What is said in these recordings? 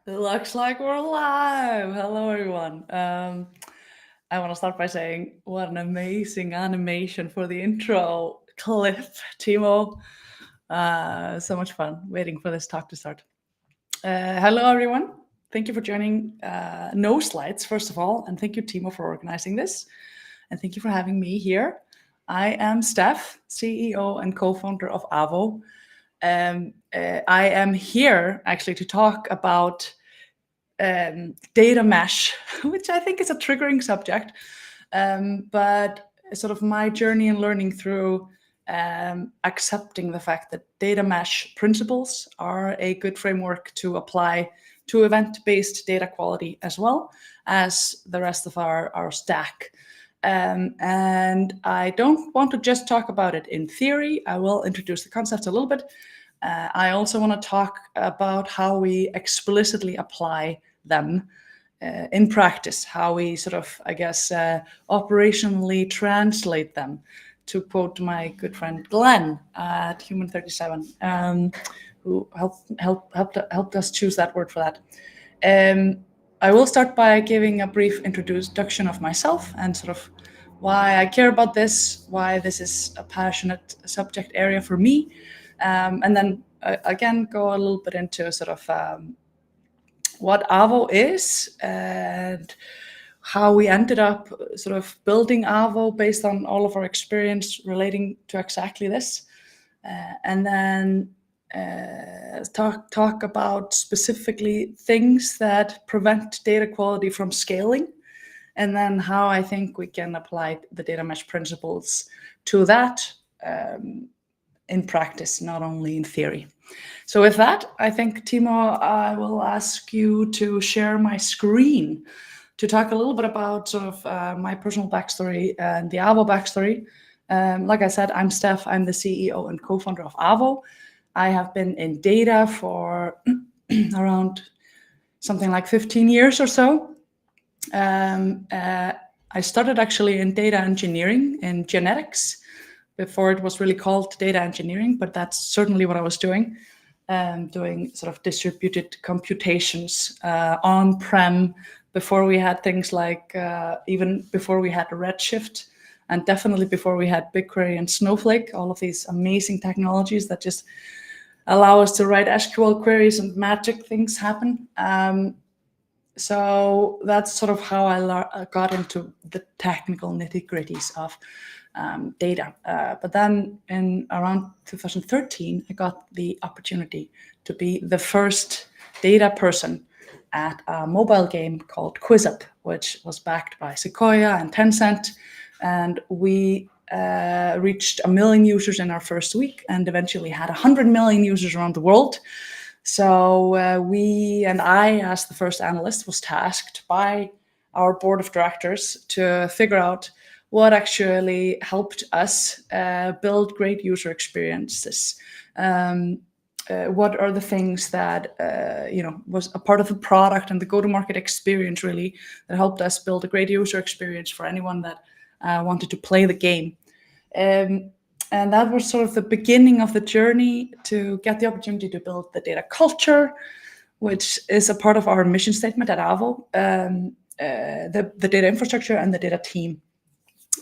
It looks like we're live. Hello, everyone. I want to start by saying what an amazing animation for the intro clip, Timo. So much fun waiting for this talk to start. Hello, everyone. Thank you for joining. No slides, first of all, and thank you, Timo, for organizing this. And thank you for having me here. I am Steph, CEO and co founder of Avo. I am here actually to talk about data mesh, which I think is a triggering subject. But sort of my journey in learning through accepting the fact that data mesh principles are a good framework to apply to event-based data quality as well as the rest of our stack. And I don't want to just talk about it in theory. I will introduce the concepts a little bit. I also want to talk about how we explicitly apply them in practice, how we sort of, I guess, operationally translate them, to quote my good friend Glenn at Human 37, who helped us choose that word for that. I will start by giving a brief introduction of myself and sort of why I care about this, why this is a passionate subject area for me, and then again go a little bit into sort of what Avo is and how we ended up sort of building Avo based on all of our experience relating to exactly this, and then talk about specifically things that prevent data quality from scaling, and then how I think we can apply the data mesh principles to that in practice, not only in theory. So with that, I think, Timo, I will ask you to share my screen to talk a little bit about sort of my personal backstory and the Avo backstory. Like I said, I'm Steph. I'm the CEO and co-founder of Avo. I have been in data for around something like 15 years or so. I started actually in data engineering in genetics before it was really called data engineering, but that's certainly what I was doing. Doing sort of distributed computations on-prem before we had things like, even before we had Redshift, and definitely before we had BigQuery and Snowflake, all of these amazing technologies that just allow us to write SQL queries and magic things happen. So that's sort of how I got into the technical nitty-gritties of data. But then in around 2013, I got the opportunity to be the first data person at a mobile game called QuizUp, which was backed by Sequoia and Tencent. And we reached 1 million users in our first week and eventually had 100 million users around the world. So we and I, as the first analyst, was tasked by our board of directors to figure out what actually helped us build great user experiences. What are the things that was a part of the product and the go-to-market experience really that helped us build a great user experience for anyone that wanted to play the game. And that was sort of the beginning of the journey to get the opportunity to build the data culture, which is a part of our mission statement at Avo, the data infrastructure and the data team.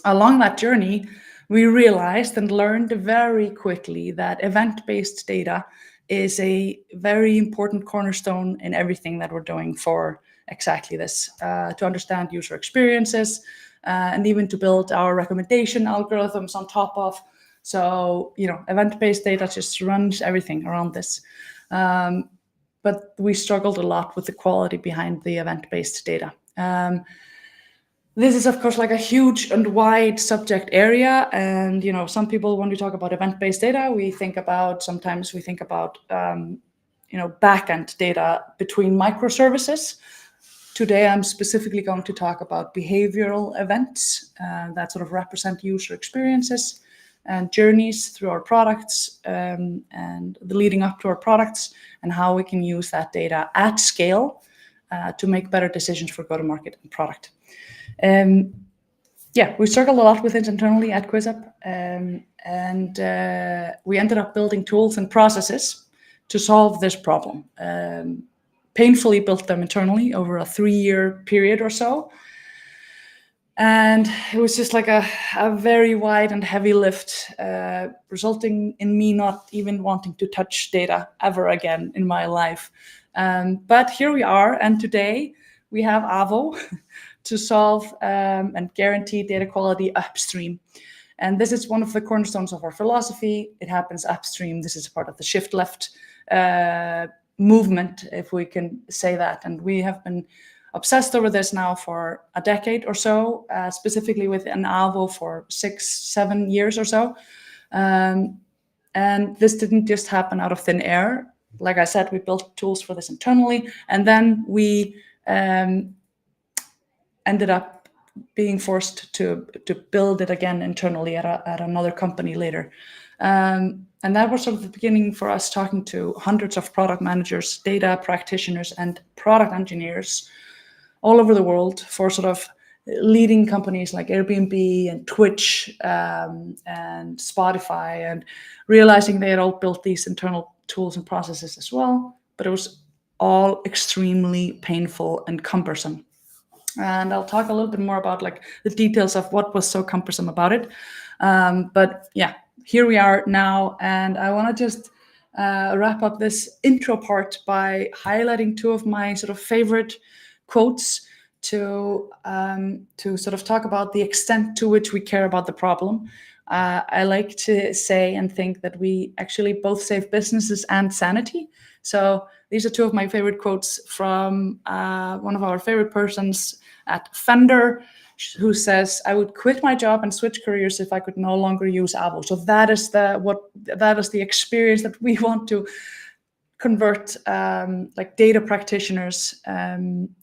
Along that journey, we realized and learned very quickly that event-based data is a very important cornerstone in everything that we're doing for exactly this, to understand user experiences, and even to build our recommendation algorithms on top of. So, event-based data just runs everything around this. But we struggled a lot with the quality behind the event-based data. This is, of course, like a huge and wide subject area. And, some people, when we talk about event-based data, sometimes we think about back-end data between microservices. Today, I'm specifically going to talk about behavioral events that sort of represent user experiences and journeys through our products, and the leading up to our products, and how we can use that data at scale to make better decisions for go-to-market and product. We struggled a lot with it internally at QuizUp, and we ended up building tools and processes to solve this problem. painfully built them internally over a 3-year period or so. And it was just like a very wide and heavy lift, resulting in me not even wanting to touch data ever again in my life. But here we are, and today we have Avo to solve and guarantee data quality upstream. And this is one of the cornerstones of our philosophy. It happens upstream. This is part of the shift left movement, if we can say that. And we have been obsessed over this now for a decade or so, specifically with an Avo for 6-7 years or so. And this didn't just happen out of thin air. Like I said, we built tools for this internally, and then we ended up being forced to build it again internally at another company later. And that was sort of the beginning for us talking to hundreds of product managers, data practitioners, and product engineers all over the world for sort of leading companies like Airbnb and Twitch and Spotify, and realizing they had all built these internal tools and processes as well, but it was all extremely painful and cumbersome. And I'll talk a little bit more about like the details of what was so cumbersome about it. But yeah, here we are now, and I want to just wrap up this intro part by highlighting two of my sort of favorite quotes to sort of talk about the extent to which we care about the problem. I like to say and think that we actually both save businesses and sanity. So these are two of my favorite quotes from one of our favorite persons at Fender, who says, "I would quit my job and switch careers if I could no longer use Avo." So that is the experience that we want to convert like data practitioners'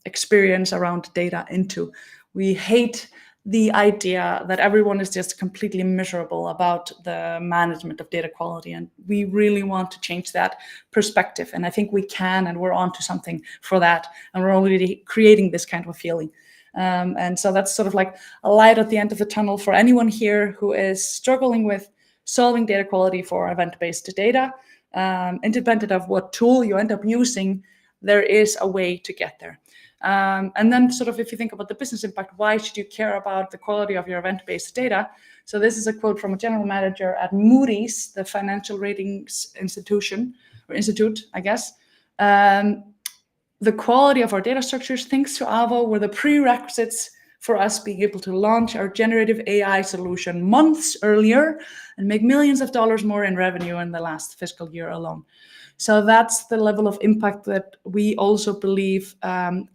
experience around data into. We hate the idea that everyone is just completely miserable about the management of data quality, and we really want to change that perspective. And I think we can, and we're onto something for that, and we're already creating this kind of feeling. And so that's sort of like a light at the end of the tunnel for anyone here who is struggling with solving data quality for event-based data. Independent of what tool you end up using, there is a way to get there. And then sort of if you think about the business impact, why should you care about the quality of your event-based data? So this is a quote from a general manager at Moody's, the financial ratings institute, I guess. The quality of our data structures, thanks to Avo, were the prerequisites for us being able to launch our generative AI solution months earlier and make millions of dollars more in revenue in the last fiscal year alone. So that's the level of impact that we also believe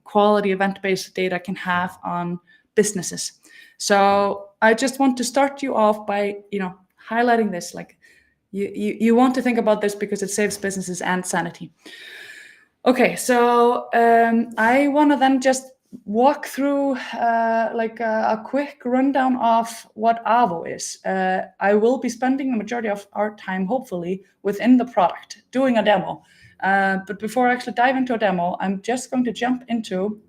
quality event-based data can have on businesses. So I just want to start you off by, highlighting this. Like you want to think about this because it saves businesses and sanity. Okay, so I want to then just walk through a quick rundown of what Avo is. I will be spending the majority of our time, hopefully, within the product, doing a demo. But before I actually dive into a demo, I'm just going to jump into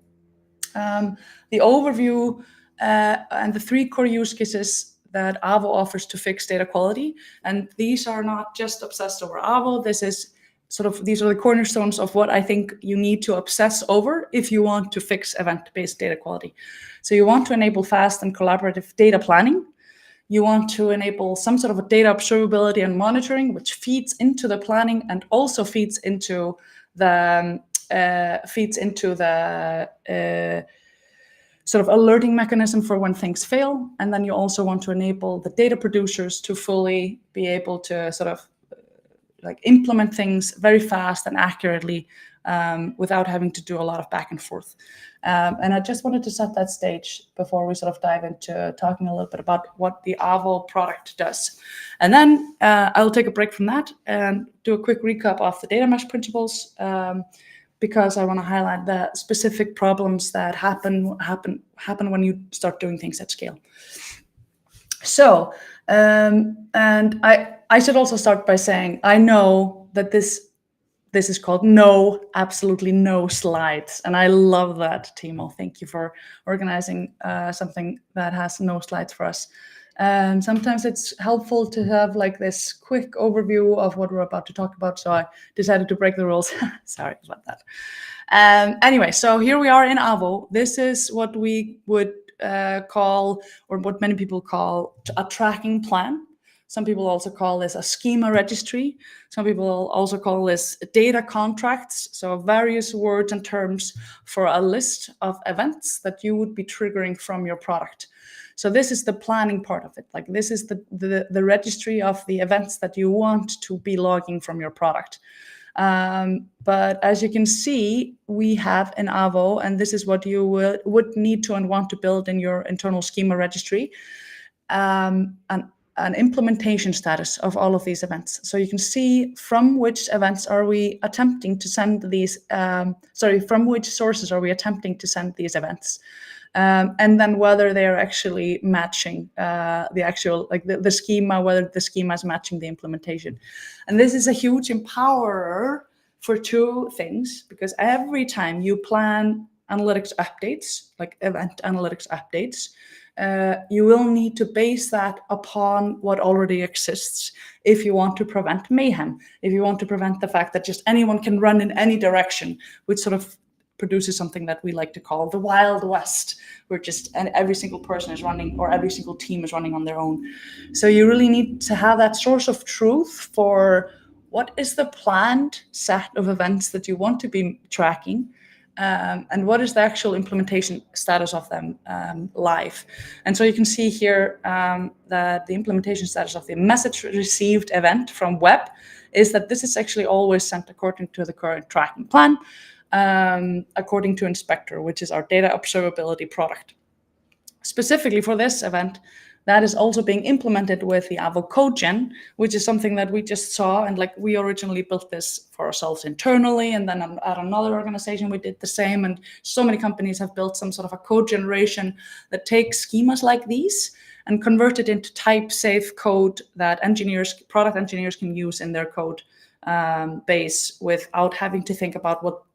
the overview and the 3 core use cases that Avo offers to fix data quality. And these are not just obsessed over Avo. These are the cornerstones of what I think you need to obsess over if you want to fix event-based data quality. So you want to enable fast and collaborative data planning. You want to enable some sort of a data observability and monitoring, which feeds into the planning and also feeds into the sort of alerting mechanism for when things fail. And then you also want to enable the data producers to fully be able to sort of implement things very fast and accurately without having to do a lot of back and forth. And I just wanted to set that stage before we sort of dive into talking a little bit about what the Avo product does. And then I'll take a break from that and do a quick recap of the data mesh principles, because I want to highlight the specific problems that happen when you start doing things at scale. So, and I should also start by saying, I know that this is called absolutely no slides. And I love that, Timo. Thank you for organizing something that has no slides for us. Sometimes it's helpful to have like this quick overview of what we're about to talk about. So I decided to break the rules. Sorry about that. Anyway, so here we are in Avo. This is what we would call, or what many people call, a tracking plan. Some people also call this a schema registry. Some people also call this data contracts. So various words and terms for a list of events that you would be triggering from your product. So this is the planning part of it. Like this is the registry of the events that you want to be logging from your product. But as you can see, we have an Avo, and this is what you would need to and want to build in your internal schema registry, an implementation status of all of these events. So you can see from which events are we attempting to send these, from which sources are we attempting to send these events. And then whether they are actually matching the actual, like the schema, whether the schema is matching the implementation. And this is a huge empowerer for two things, because every time you plan analytics updates, like event analytics updates, you will need to base that upon what already exists if you want to prevent mayhem, if you want to prevent the fact that just anyone can run in any direction, which sort of produces something that we like to call the Wild West, where just every single person is running, or every single team is running on their own. So you really need to have that source of truth for what is the planned set of events that you want to be tracking, and what is the actual implementation status of them live. And so you can see here that the implementation status of the message received event from web is that this is actually always sent according to the current tracking plan, according to Inspector, which is our data observability product. Specifically for this event, that is also being implemented with the Avo CodeGen, which is something that we just saw. And like we originally built this for ourselves internally, and then at another organization we did the same. And so many companies have built some sort of a code generation that takes schemas like these and convert it into type-safe code that product engineers can use in their code base without having to think about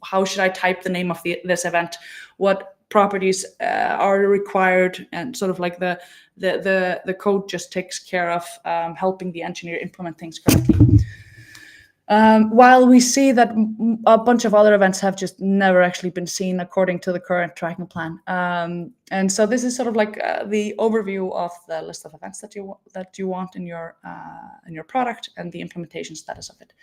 how should I type the name of this event, what properties are required, and sort of like the code just takes care of helping the engineer implement things correctly. While we see that a bunch of other events have just never actually been seen according to the current tracking plan. And so this is sort of like the overview of the list of events that you want in your product and the implementation status of it.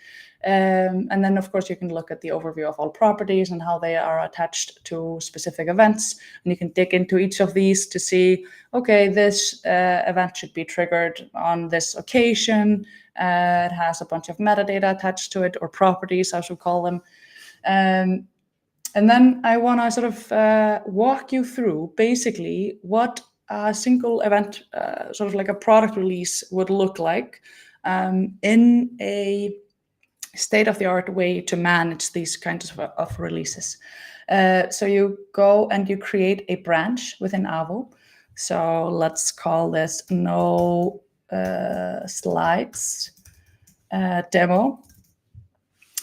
And then of course you can look at the overview of all properties and how they are attached to specific events. And you can dig into each of these to see, okay, this event should be triggered on this occasion. It has a bunch of metadata attached to it, or properties, as we call them. And then I want to sort of walk you through basically what a single event, sort of like a product release, would look like in a state-of-the-art way to manage these kinds of releases. So you go and you create a branch within Avo. So let's call this no slides demo.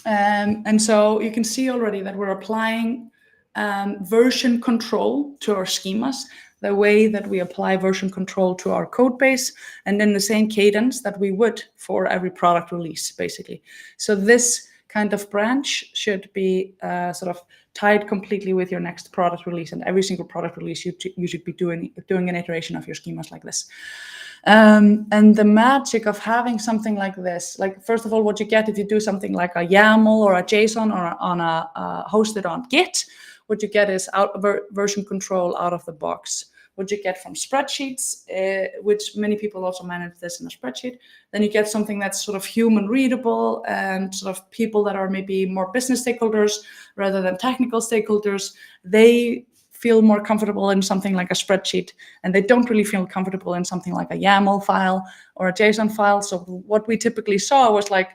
And so you can see already that we're applying version control to our schemas, the way that we apply version control to our code base, and in the same cadence that we would for every product release, basically. So this kind of branch should be sort of tied completely with your next product release, and every single product release you should be doing an iteration of your schemas like this. And the magic of having something like this, like first of all, what you get if you do something like a YAML or a JSON or hosted on Git, what you get is version control out of the box. What you get from spreadsheets, which many people also manage this in a spreadsheet, then you get something that's sort of human readable, and sort of people that are maybe more business stakeholders rather than technical stakeholders, they feel more comfortable in something like a spreadsheet, and they don't really feel comfortable in something like a YAML file or a JSON file. So what we typically saw was like,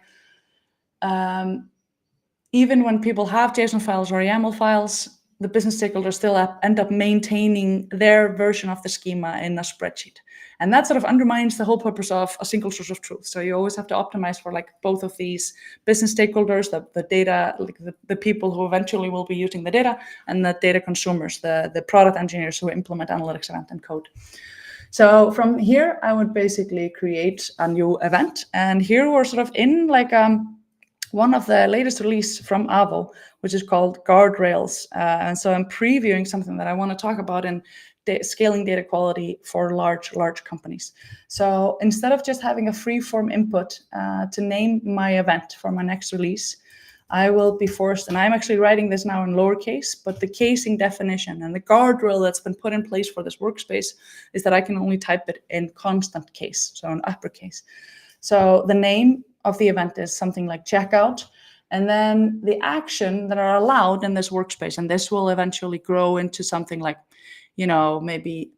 even when people have JSON files or YAML files, the business stakeholders still end up maintaining their version of the schema in a spreadsheet. And that sort of undermines the whole purpose of a single source of truth. So you always have to optimize for like both of these business stakeholders, the data, like the people who eventually will be using the data, and the data consumers, the product engineers who implement analytics event and code. So from here, I would basically create a new event. And here we're sort of in like one of the latest release from Avo, which is called Guardrails. And so I'm previewing something that I want to talk about in scaling data quality for large companies. So instead of just having a free form input to name my event for my next release, I will be forced, and I'm actually writing this now in lowercase, but the casing definition and the guardrail that's been put in place for this workspace is that I can only type it in constant case, so in uppercase. So the name of the event is something like checkout, and then the action that are allowed in this workspace, and this will eventually grow into something like, maybe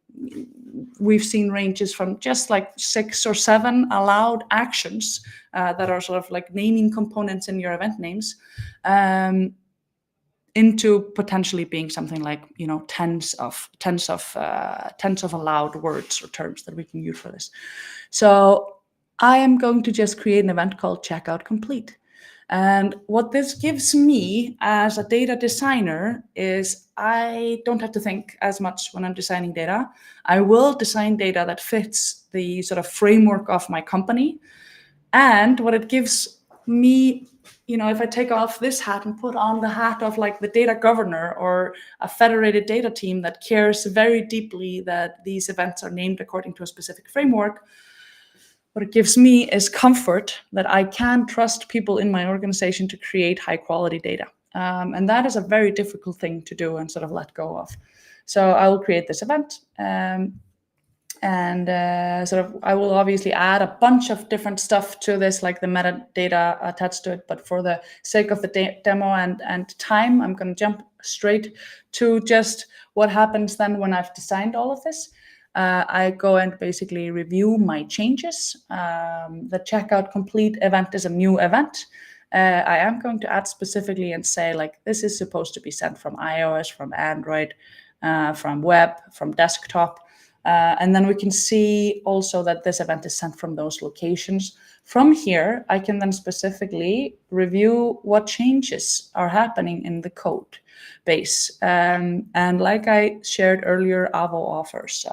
we've seen ranges from just like 6 or 7 allowed actions that are sort of like naming components in your event names, into potentially being something like tens of allowed words or terms that we can use for this. So I am going to just create an event called checkout complete. And what this gives me as a data designer is I don't have to think as much when I'm designing data. I will design data that fits the sort of framework of my company. And what it gives me, if I take off this hat and put on the hat of like the data governor or a federated data team that cares very deeply that these events are named according to a specific framework, what it gives me is comfort that I can trust people in my organization to create high quality data. And that is a very difficult thing to do and sort of let go of. So I will create this event. And I will obviously add a bunch of different stuff to this, like the metadata attached to it. But for the sake of the demo and time, I'm going to jump straight to just what happens then when I've designed all of this. I go and basically review my changes. The checkout complete event is a new event. I am going to add specifically and say, like, this is supposed to be sent from iOS, from Android, from web, from desktop. And then we can see also that this event is sent from those locations. From here, I can then specifically review what changes are happening in the code base. And like I shared earlier, Avo offers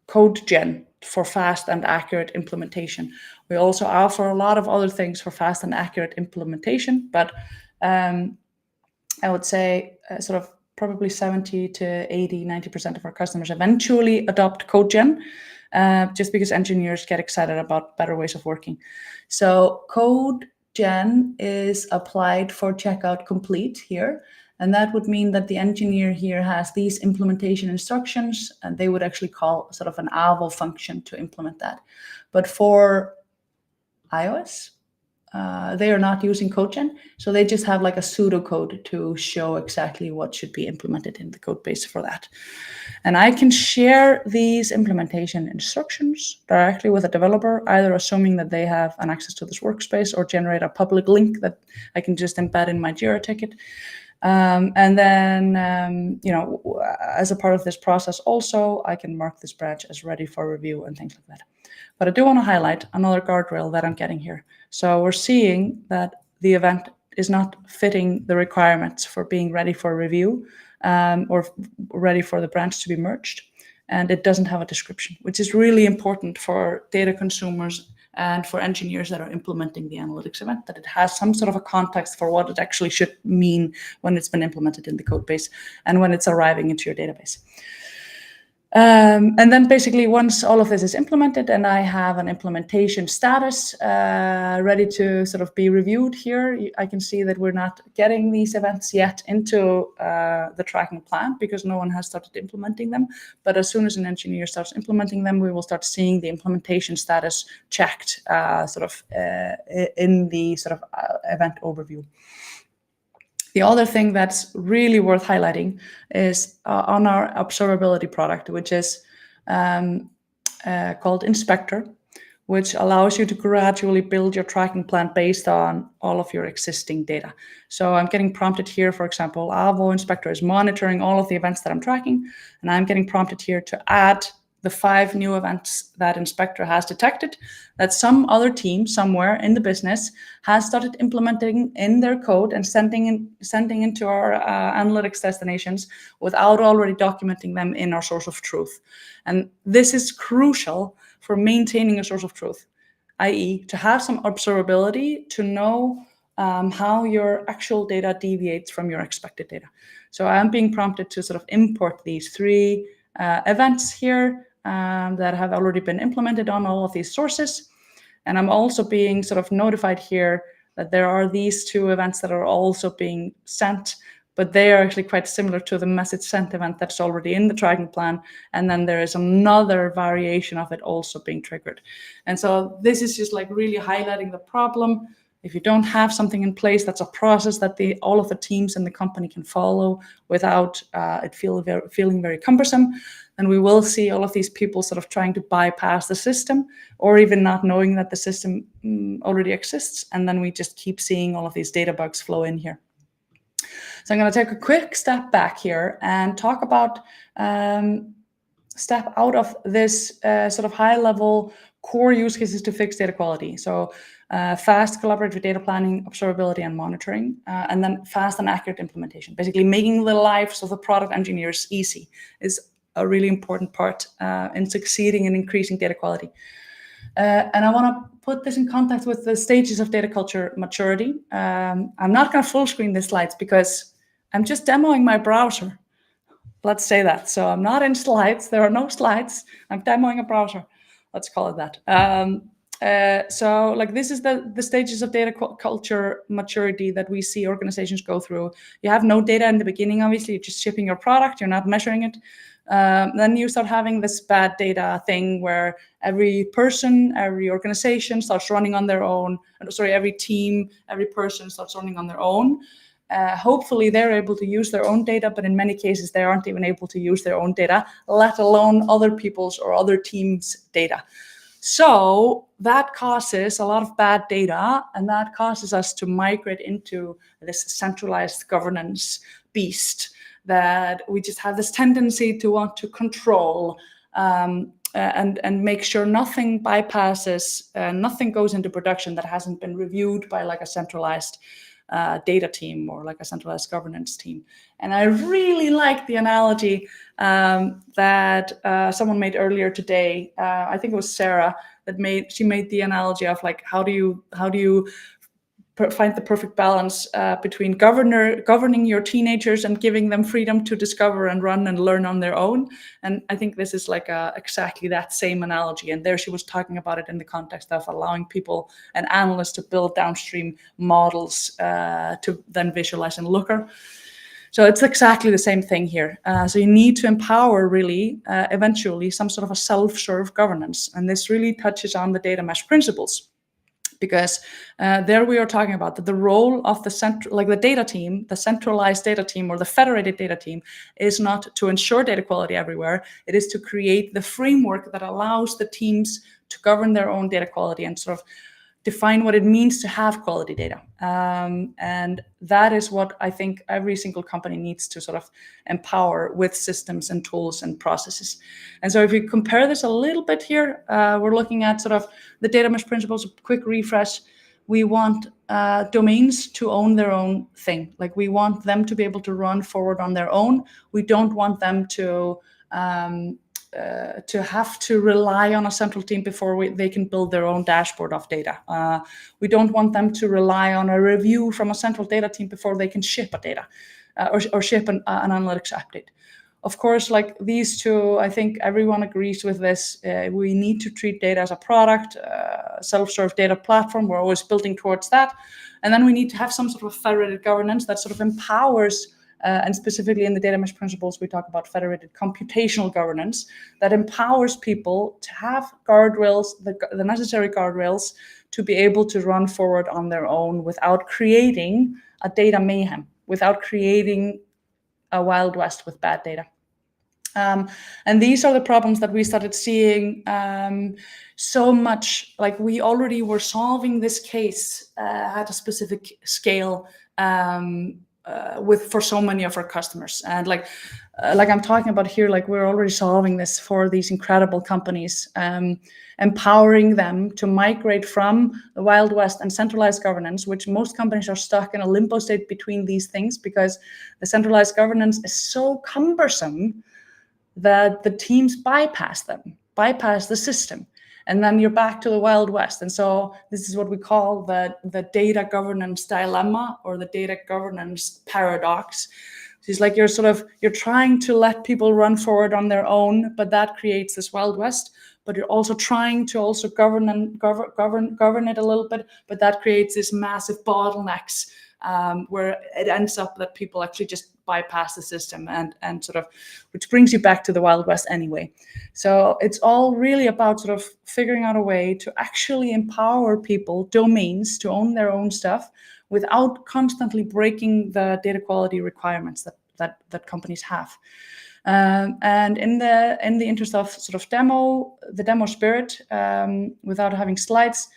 code gen for fast and accurate implementation. We also offer a lot of other things for fast and accurate implementation, but I would say probably 70 to 80, 90% of our customers eventually adopt CodeGen, just because engineers get excited about better ways of working. So CodeGen is applied for checkout complete here. And that would mean that the engineer here has these implementation instructions, and they would actually call sort of an Avo function to implement that. But for iOS, they are not using CodeGen, so they just have like a pseudocode to show exactly what should be implemented in the code base for that. And I can share these implementation instructions directly with a developer, either assuming that they have an access to this workspace or generate a public link that I can just embed in my Jira ticket. And then, as a part of this process also, I can mark this branch as ready for review and things like that. But I do want to highlight another guardrail that I'm getting here. So we're seeing that the event is not fitting the requirements for being ready for review or ready for the branch to be merged. And it doesn't have a description, which is really important for data consumers and for engineers that are implementing the analytics event, that it has some sort of a context for what it actually should mean when it's been implemented in the code base and when it's arriving into your database. And then basically once all of this is implemented and I have an implementation status ready to sort of be reviewed here, I can see that we're not getting these events yet into the tracking plan because no one has started implementing them. But as soon as an engineer starts implementing them, we will start seeing the implementation status checked in the sort of event overview. The other thing that's really worth highlighting is on our observability product, which is called Inspector, which allows you to gradually build your tracking plan based on all of your existing data. So I'm getting prompted here, for example, Avo Inspector is monitoring all of the events that I'm tracking, and I'm getting prompted here to add the 5 new events that Inspector has detected that some other team somewhere in the business has started implementing in their code and sending into our analytics destinations without already documenting them in our source of truth. And this is crucial for maintaining a source of truth, i.e. to have some observability to know how your actual data deviates from your expected data. So I'm being prompted to sort of import these 3 events here that have already been implemented on all of these sources. And I'm also being sort of notified here that there are these 2 events that are also being sent, but they are actually quite similar to the message sent event that's already in the tracking plan. And then there is another variation of it also being triggered. And so this is just like really highlighting the problem. If you don't have something in place, that's a process that all of the teams in the company can follow without it feeling very cumbersome, then we will see all of these people sort of trying to bypass the system or even not knowing that the system already exists. And then we just keep seeing all of these data bugs flow in here. So I'm going to take a quick step back here and talk about step out of this sort of high-level core use cases to fix data quality. So fast collaborative data planning, observability, and monitoring, and then fast and accurate implementation. Basically making the lives of the product engineers easy is a really important part in succeeding in increasing data quality. And I want to put this in context with the stages of data culture maturity. I'm not going to full screen the slides because I'm just demoing my browser. Let's say that. So I'm not in slides. There are no slides. I'm demoing a browser. Let's call it that. So like this is the stages of data culture maturity that we see organizations go through. You have no data in the beginning, obviously. You're just shipping your product. You're not measuring it. Then you start having this bad data thing where every person, every organization starts running on their own. Sorry, every team, every person starts running on their own. Hopefully they're able to use their own data, but in many cases they aren't even able to use their own data, let alone other people's or other teams' data. So that causes a lot of bad data, and that causes us to migrate into this centralized governance beast that we just have this tendency to want to control and make sure nothing bypasses, nothing goes into production that hasn't been reviewed by like a centralized data team or like a centralized governance team. And I really like the analogy that someone made earlier today. I think it was Sarah that made the analogy of like how do you find the perfect balance between governing your teenagers and giving them freedom to discover and run and learn on their own. And I think this is like exactly that same analogy. And there she was talking about it in the context of allowing people and analysts to build downstream models to then visualize in Looker. So it's exactly the same thing here. So you need to empower really eventually some sort of a self-serve governance. And this really touches on the data mesh principles. Because there we are talking about that the role of the data team, the centralized data team or the federated data team is not to ensure data quality everywhere. It is to create the framework that allows the teams to govern their own data quality and sort of define what it means to have quality data. And that is what I think every single company needs to sort of empower with systems and tools and processes. And so if you compare this a little bit here, we're looking at sort of the data mesh principles, a quick refresh. We want domains to own their own thing. Like we want them to be able to run forward on their own. We don't want them to have to rely on a central team before they can build their own dashboard of data. We don't want them to rely on a review from a central data team before they can ship a data or ship an analytics update. Of course, like these two, I think everyone agrees with this. We need to treat data as a product, self-serve data platform. We're always building towards that. And then we need to have some sort of federated governance that sort of empowers and specifically in the data mesh principles, we talk about federated computational governance that empowers people to have guardrails, the necessary guardrails to be able to run forward on their own without creating a data mayhem, without creating a Wild West with bad data. And these are the problems that we started seeing so much. Like we already were solving this case at a specific scale for so many of our customers. And like I'm talking about here, like we're already solving this for these incredible companies, empowering them to migrate from the Wild West and centralized governance, which most companies are stuck in a limbo state between these things because the centralized governance is so cumbersome that the teams bypass the system. And then you're back to the Wild West. And so this is what we call the data governance dilemma, or the data governance paradox. It's like you're trying to let people run forward on their own, but that creates this Wild West. But you're also trying to govern it a little bit, but that creates this massive bottlenecks, where it ends up that people actually just bypass the system, and which brings you back to the Wild West anyway. So it's all really about figuring out a way to actually empower people, domains, to own their own stuff without constantly breaking the data quality requirements that companies have. And in the interest of the demo spirit, without having slides,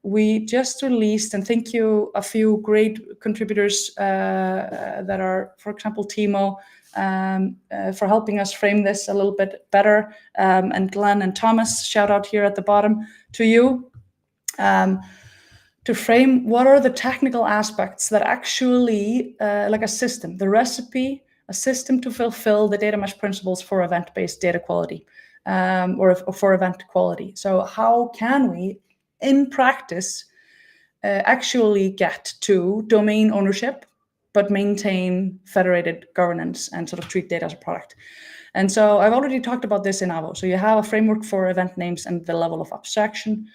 we just released, and thank you, a few great contributors that are, for example, Timo, for helping us frame this a little bit better, and Glenn and Thomas, shout out here at the bottom to you, to frame what are the technical aspects that actually, like a system, the recipe, a system to fulfill the data mesh principles for event-based data quality, or for event quality. So how can we, in practice, actually get to domain ownership, but maintain federated governance and treat data as a product? And so I've already talked about this in Avo. So you have a framework for event names and the level of abstraction.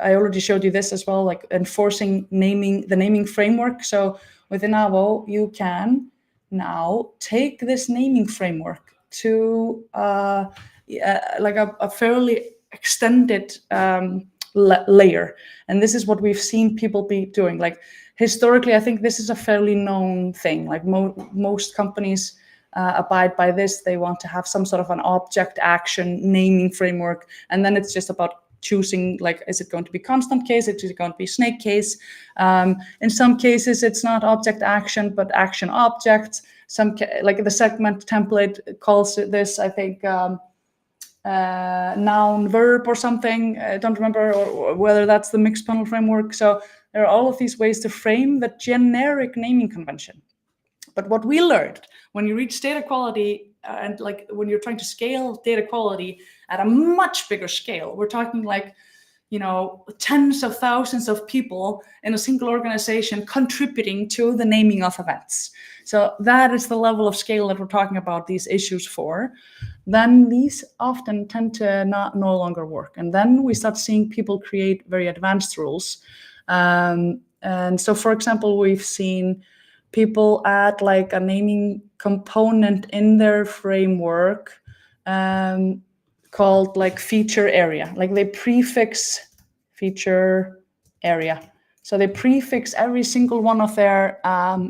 I already showed you this as well, like enforcing the naming framework. So within Avo, you can now take this naming framework to like a fairly extended layer. And this is what we've seen people be doing. Like historically, I think this is a fairly known thing. Like most companies abide by this. They want to have some sort of an object action naming framework. And then it's just about choosing, like, is it going to be constant case? Is it going to be snake case? In some cases, it's not object action, but action object. Like the segment template calls this, I think, noun verb or something. I don't remember or whether that's the mixed panel framework. So there are all of these ways to frame the generic naming convention. But what we learned when you reach data quality, and like when you're trying to scale data quality at a much bigger scale, we're talking like, tens of thousands of people in a single organization contributing to the naming of events. So that is the level of scale that we're talking about these issues for. Then these often tend to no longer work. And then we start seeing people create very advanced rules. And so, for example, we've seen people add like a naming component in their framework called like feature area. Like they prefix feature area. So they prefix every single one of their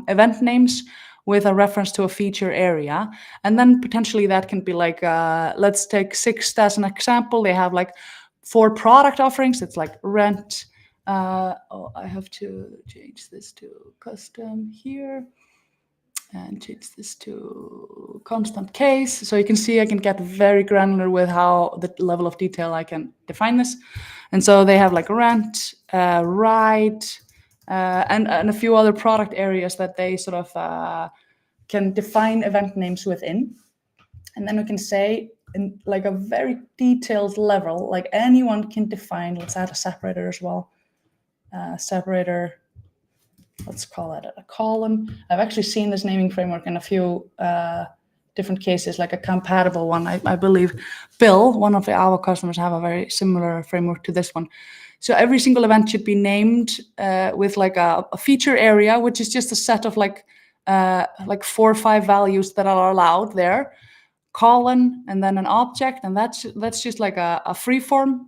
event names with a reference to a feature area. And then potentially that can be like, let's take Sixt as an example. They have like 4 product offerings. It's like rent. I have to change this to custom here and change this to constant case. So you can see I can get very granular with how the level of detail I can define this. And so they have like rent, ride, and a few other product areas that they can define event names within. And then we can say in like a very detailed level, like anyone can define, let's add a separator as well. Separator, let's call it a column. I've actually seen this naming framework in a few different cases, like a compatible one. I believe Bill, one of our customers, have a very similar framework to this one. So every single event should be named with like a feature area, which is just a set of like 4 or 5 values that are allowed there, colon, and then an object, and that's just like a freeform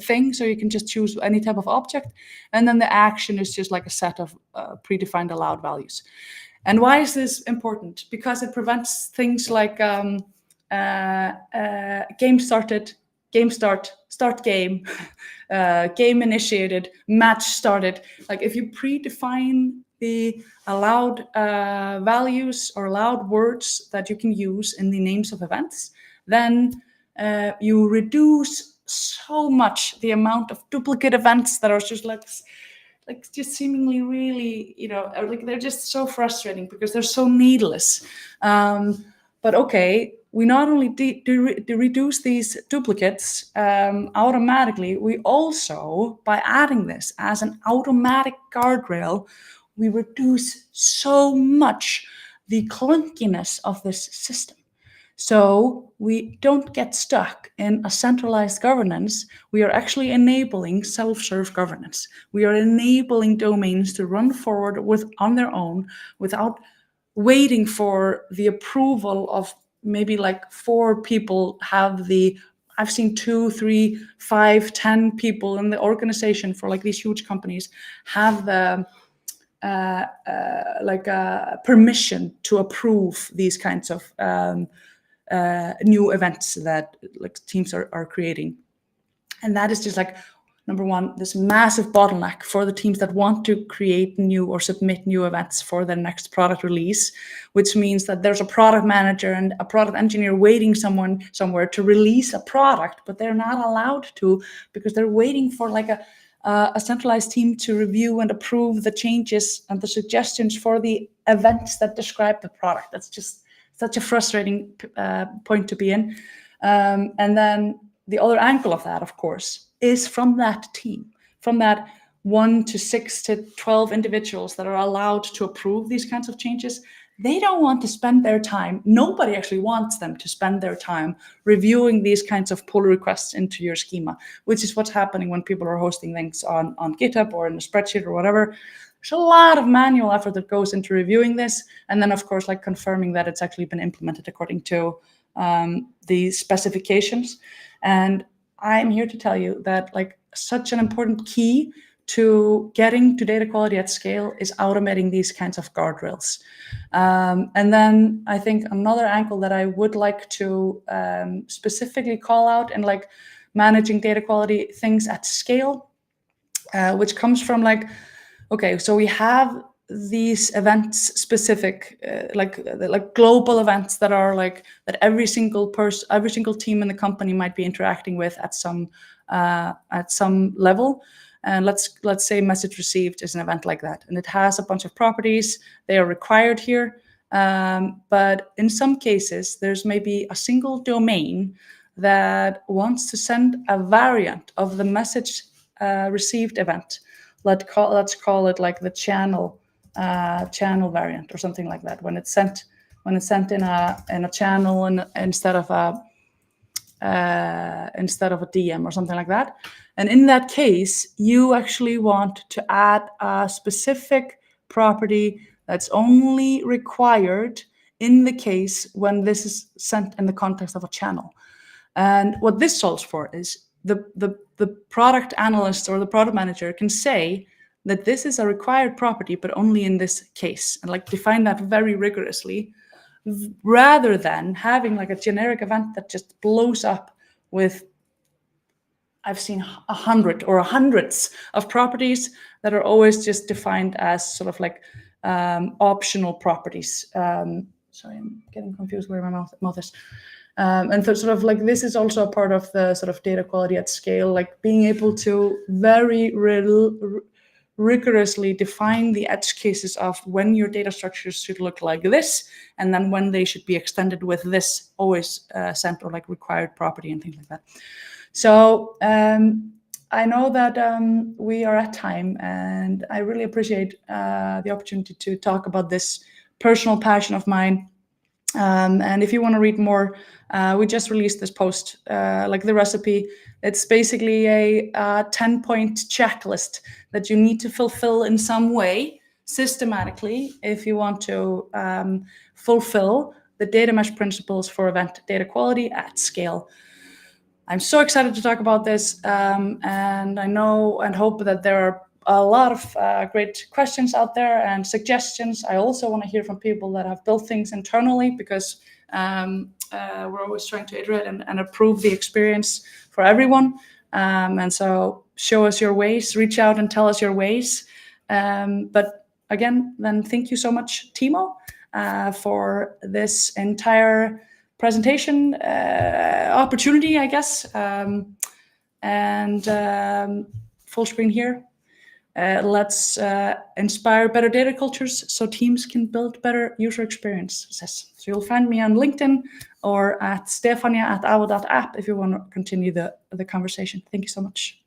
thing. So you can just choose any type of object, and then the action is just like a set of predefined allowed values. And why is this important? Because it prevents things like game started game start game, game initiated, match started. Like if you predefine the allowed values or allowed words that you can use in the names of events, then you reduce so much the amount of duplicate events that are just like just seemingly really, like they're just so frustrating because they're so needless. But okay, we not only reduce these duplicates automatically, we also, by adding this as an automatic guardrail, we reduce so much the clunkiness of this system. So we don't get stuck in a centralized governance. We are actually enabling self-serve governance. We are enabling domains to run forward on their own without waiting for the approval of maybe like 4 people I've seen 2, 3, 5, 10 people in the organization for like these huge companies have the permission to approve these kinds of new events that like teams are creating. And that is just like, number one, this massive bottleneck for the teams that want to create new or submit new events for their next product release, which means that there's a product manager and a product engineer waiting somewhere to release a product, but they're not allowed to because they're waiting for like a centralized team to review and approve the changes and the suggestions for the events that describe the product. That's just such a frustrating point to be in. And then the other angle of that, of course, is from that team, from that 1 to 6 to 12 individuals that are allowed to approve these kinds of changes. They don't want to spend their time. Nobody actually wants them to spend their time reviewing these kinds of pull requests into your schema, which is what's happening when people are hosting things on GitHub or in a spreadsheet or whatever. There's a lot of manual effort that goes into reviewing this. And then, of course, like confirming that it's actually been implemented according to the specifications. And I'm here to tell you that like such an important key to getting to data quality at scale is automating these kinds of guardrails. And then I think another angle that I would like to specifically call out in like managing data quality things at scale, which comes from like, okay, so we have these events specific, like global events that are like that every single team in the company might be interacting with at some level. And let's say message received is an event like that, and it has a bunch of properties. They are required here, but in some cases, there's maybe a single domain that wants to send a variant of the message received event. Let's call it like the channel variant or something like that. When it's sent in a channel and instead of a DM or something like that. And in that case, you actually want to add a specific property that's only required in the case when this is sent in the context of a channel. And what this solves for is the product analyst or the product manager can say that this is a required property, but only in this case, and like define that very rigorously, rather than having like a generic event that just blows up with, I've seen 100 or hundreds of properties that are always just defined as sort of like optional properties. Sorry, I'm getting confused where my mouth is. And so sort of like this is also a part of the sort of data quality at scale, like being able to very rigorously define the edge cases of when your data structures should look like this, and then when they should be extended with this always sent or like required property and things like that. So I know that we are at time, and I really appreciate the opportunity to talk about this personal passion of mine. And if you want to read more, we just released this post, like the recipe. It's basically a 10-point checklist that you need to fulfill in some way systematically if you want to fulfill the data mesh principles for event data quality at scale. I'm so excited to talk about this, and I know and hope that there are a lot of great questions out there and suggestions. I also want to hear from people that have built things internally, because We're always trying to iterate and improve the experience for everyone. And so show us your ways, reach out and tell us your ways. But again, then thank you so much, Timo, for this entire presentation opportunity, I guess. Full screen here. Let's inspire better data cultures so teams can build better user experiences. So you'll find me on LinkedIn or at stefania@avo.app if you want to continue the conversation. Thank you so much.